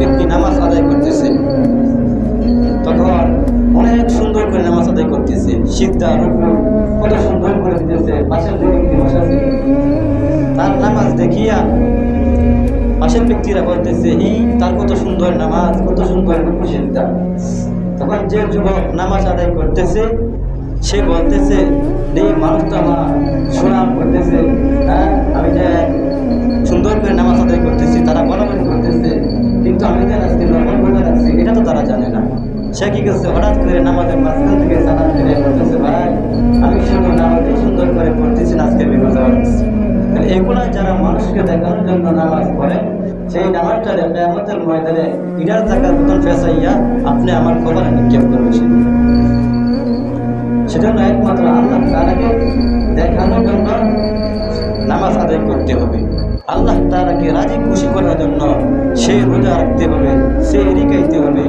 ব্যক্তি নামাজ আদায় করতেছে, তখন অনেক সুন্দর করে নামাজ আদায় করতেছে, সিজদা রুকু কত সুন্দর করে দিতেছে, পাশের যে ব্যক্তি বসা আছে তার নামাজ দেখিয়া পাশের ব্যক্তিরা বলতেছে তার কত সুন্দর নামাজ, কত সুন্দর রুকু সিজদা। তখন যে যুবক নামাজ আদায় করতেছে সে বলতেছে এই মানুষ তো আমার সুনাম করতেছে, হ্যাঁ আমি যে সুন্দর করে নামাজ আদায় করতেছি, তারা বলাবলি করতেছে, কিন্তু আমি যে আজকে নকল করে রাখছি এটা তো তারা জানে না। সে কি করছে, হঠাৎ করে নামাজের মাঝখান থেকে সালাম ফিরে বলতেছে ভাই আমি শুধু নামাজে সুন্দর করে পড়তেছি না, আজকে বিপদ রাখছি। এগুলা যারা মানুষকে দেখানোর জন্য নামাজ পড়ে, সেই নামাজটা কিয়ামতের ময়দানে ইটার জায়গার মতন ফেসাইয়া আপনি আমার কবরে নিক্ষেপ করবে। সেজন্য একমাত্র আল্লাহ তাআলাকে দেখানোর জন্য নামাজ আদায় করতে হবে, আল্লাহ তাআলাকে রাজি খুশি করার জন্য সে রোজা রাখতে হবে, সে রিকাইতে হবে,